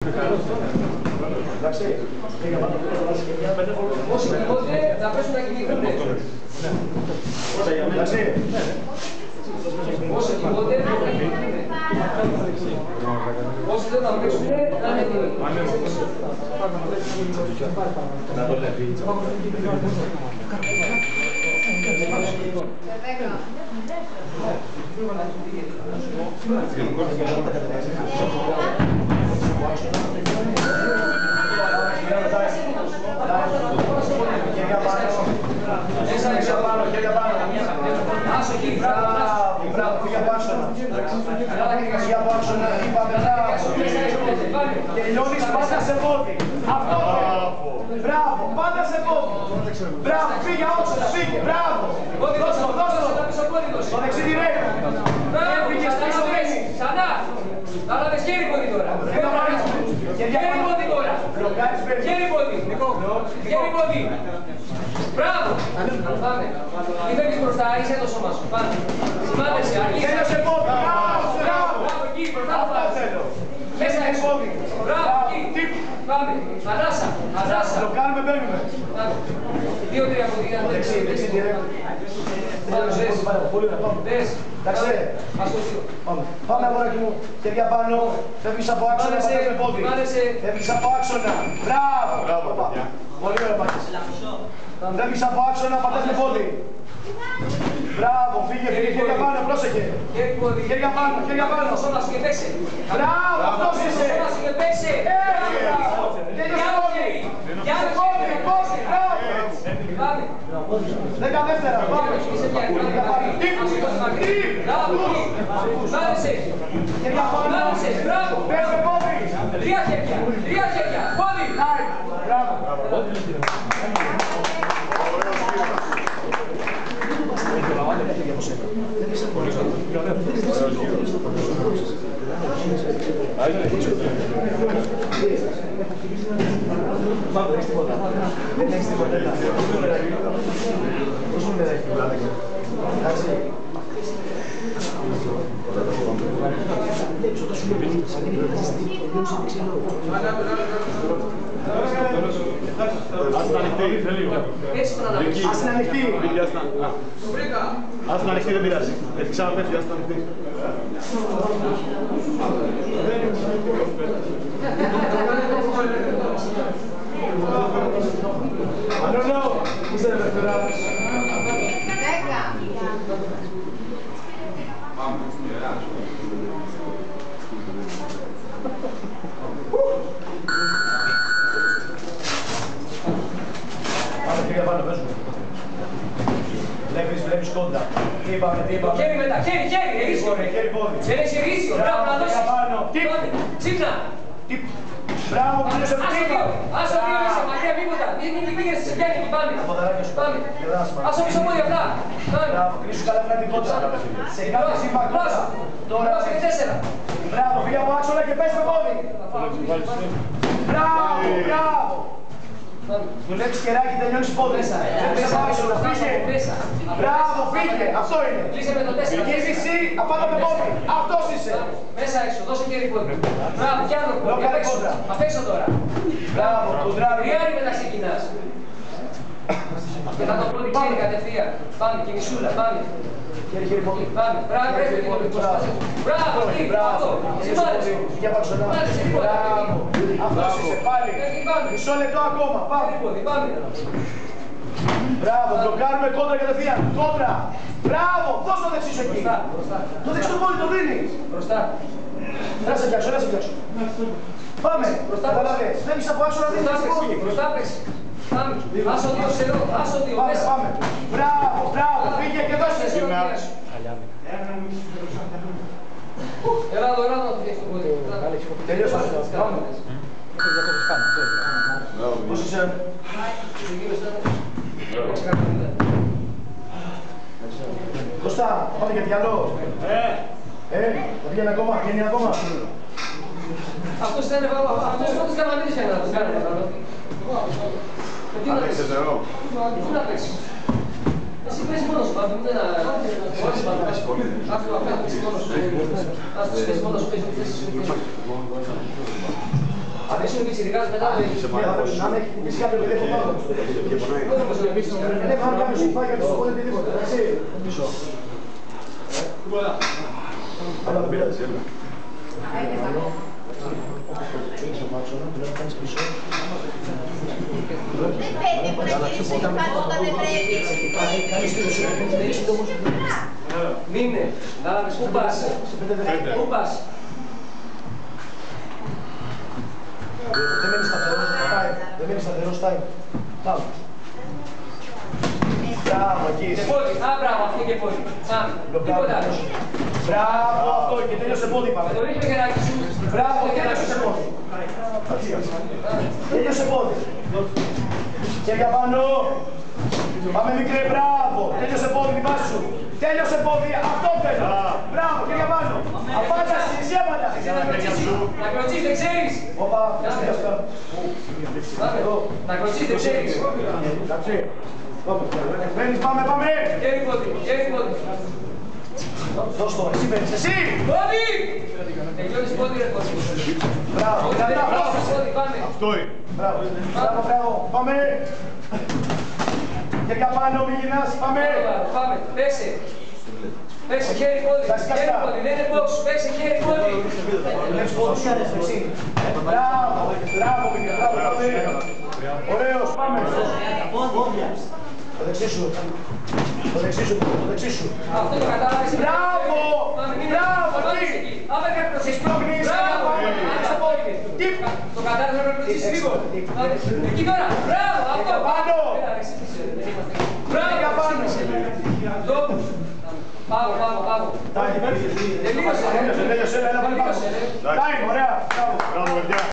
Εντάξει, όσοι κοιμούνται θα πέσουν να κοιμηθούνται. Εντάξει. Όσοι κοιμούνται θα κοιμηθούνται. Όσοι δεν θα πέσουν θα είναι έτοιμοι. Να το λέει. Άσο εκεί, μπράβο, φύγε από άξονα. Φύγε από άξονα, είπαμε και λιώνεις πάντα σε πόδι. Αυτό μπράβο, πάντα σε πόδι. Μπράβο, φύγε άξονα, φύγε, μπράβο. Δώσε το, το δεξιδηρέιο. Έφυγες πίσω πέσει. Ξανά. Αλλά δεν σκέρει πόδι τώρα. Σκέρει πόδι τώρα. Σκέρει πόδι. Σκέρει πόδι. Μπράβο! Πάμε. Μην φεύγεις μπροστά, είσαι το σώμα σου. Πάμε. Σημάδεσαι, αρχίζει. Τέλειωσε πόδι. Μπράβο, εκεί, μπροστά το πάμε. Μέσα έξω. Μπράβο, εκεί. Πάμε. Ανάσα, ανάσα. Το κάνουμε, μπαίνουμε. Πάμε. 2-3 από την δεξί, δεξί, τέλειωσες. Δες. Εντάξει. Πάμε αγοράκι μου. Χέρια πάνω. Φεύγεις από άξονα, πατάς με πόδι. Φεύγεις από άξονα. Μπράβο. Πολύ ωραία πάτης. Φεύγεις από άξονα, πατάς με πόδι. Μπράβο, φύγε, χέρια πάνω, πρόσεχε. Χέρια πάνω, χέρια πάνω. Σώμα σου και παίξε. Μπράβο, αυτός είσαι. Σώμα σου και παίξε. Μπράβο. Για με πόδι, πόδι, μπράβο. 10 δεύτερα, πάμε. Χέρια πάνω, πες με πόδι. 3 χέρια, πόδι. Μπράβο. Δεν έχεις τίποτα. Δεν έχεις τίποτα. Πώς μου δεν έχεις τίποτα. Εντάξει. Ας είναι ανοιχτή. Ας είναι ανοιχτή, δεν πειράζει. Έχει ξαναπέφτει, ας είναι ανοιχτή. Μανώλο, είσαι ελευθεράς. 10. Πάμε χέρια πάνω, παίζουμε. Βλέπεις κόντα. Τι είπαμε. Χέρι μετά, χέρι, ερίσιο. Χέρι πόδι. Έχεις ερίσιο, μπράβο, να δώσεις. Ξύπνα. Μπράβο, πήγες από τύπα. Άσο δύο μέσα, μακριά, μήποτα. Μην πήγες σε πιάνει εκεί, πάμε. Πάμε. Άσο πίσω πόδι απλά. Μπράβο, κρίσου καλά την κόντα. Σε κάθε σύμπα κόντα. Τώρα σε 4. Μπράβο, φύγε από άξονα και πες με πόδι. Μπράβο. Δουλεύεις κεράκι, τελειώνεις πόδι. Φύγε. Μπράβο, φύγε. Αυτό είναι. Κλείσε με το 4. Βγες εσύ, απάνω με πόδι. Αυτός είσαι. Μέσα έξω, δώσε χέρι πόδι. Μπράβο, κι άλλο πόδι. Απ' έξω τώρα. Μπράβο, κοντράρι. Τριάρι μετά ξεκινάς. Και θα το πρώτη χέρι κατευθείαν. Πάμε, κινησούλα, πάμε. Χέρι πόδι. Πάμε. Μπράβο, πρέπει να το μπράβο, μπράβο. Σημάδεσαι. Για πάω ξανά. Μπράβο. Αυτός είσαι πάλι. Μισό λεπτό ακόμα. Πάμε. Μπράβο, μπλοκάρουμε κόντρα κατευθείαν. Κόντρα. Μπράβο, δώσ' το δεξί σου εκεί. Το δεξί του πόδι το δίνεις. Μπροστά. Να σε πιάξω. Πάμε. Καταλαβες. Φεύγεις από άξονα, δίνεις το πόδι. Μπροστά πες. Πάμε. Άσο δύο σε εδώ. Άσο δύο. Πάμε. Μπράβο. Φύγε και δώσε. Έλα εδώ, να το φτιάξεις το πόδι. Τελειώσαμε. Πάμε. Πώς είσαι. Κωστά, πάμε για διαλό. Θα βγαίνει ακόμα. Αυτός ήταν πρώτος καμανίδης για να το κάνετε. Τι να παίξεις. Εσύ παίζεις μόνος σου, πάμε, ούτε να... Άκου, παίζεις μόνος σου. Ας τους παίζεις μόνος σου, παίζεις θέσεις σου. Αφήσουν πιτσιρικάς μετά το έχεις. Να με έχει κουμπίσει κάποιο παιδί από πάνω. Ναι, πάμε κάποιο σου πάει κάποιο στο πόδι οτιδήποτε, εντάξει. Αλλά δεν πειράζει, έλα. Έχεις ο Μάξονα, δηλαδή κάνεις πίσω. Δεν πρέπει, μπορεί να γυρίσεις πάνω όταν δεν πρέπει. Κάνεις πίσω, είναι σύντομος. Μείνε, πού πας, πού πας. Δεν μένει σταθερός, time. Δεν μένει σταθερός, time. Πάμε. Μπράβο, εκεί. Και πόδι, μπράβο, αυτή και πόδι. Πάμε, τίποτα άλλο. Μπράβο, αυτό και τέλειωσε πόδι πάμε. Το ρίχνει το χεράκι σου. Μπράβο, τέλειωσε πόδι. Τέλειωσε πόδι. Χέρια πάνω. Πάμε μικρέ, μπράβο. Τέλειωσε πόδι, την πάση σου. Τέλειωσε πόδι, αυτό θέλω. Μπράβο, χέρια πάνω. Απάνταση, εσύ απάνταση. Να κλωτσείς, δεν ξέρεις. Όπα, Να κλωτσείς, δεν ξέρεις. εντάξει. Πάμε, πάμε. Χέρι πόδι, χέρι πόδι. Δώσ' το, εσύ παίρνεις, εσύ. Πόδι! Τελειώνεις πόδι, ρε πόδι. Μπράβο, μπράβο. Πόδι, πάμε. Αυτό είναι. Μπράβο, μπράβο, μπράβο. Πάμε. Χέρια πάνω, μην γυρνάς, πάμε. Πάμε, πέσε. Πέσε χέρι πόδι, χέρι πόδι, δεν είναι box, πέσε χέρι πόδι. Βλέπεις πόδι, εσύ. Μπράβο, μπράβο, μικρέ, μπράβο, πάμε. Ωραίος, πάμε. Το δεξί σου. Το δεξί σου, το δεξί σου. Αυτό το κατάλαβες. Μπράβο! Μπράβο, εκεί! Άμα κάτι προσέξεις. Σπρώχνεις, Μπράβο! άνοιξε πόδι. Τι! Το κατάλαβες να προσέξεις λίγο. Εκεί τώρα. Μπράβο! Αυτό. Πάνω! Μπράβο! Πάνω! Πάω, πάω, πάω. Τελείωσε, έλα, πάλι πάνω. Time, ωραία. Μπράβο. Μπράβο, παιδιά.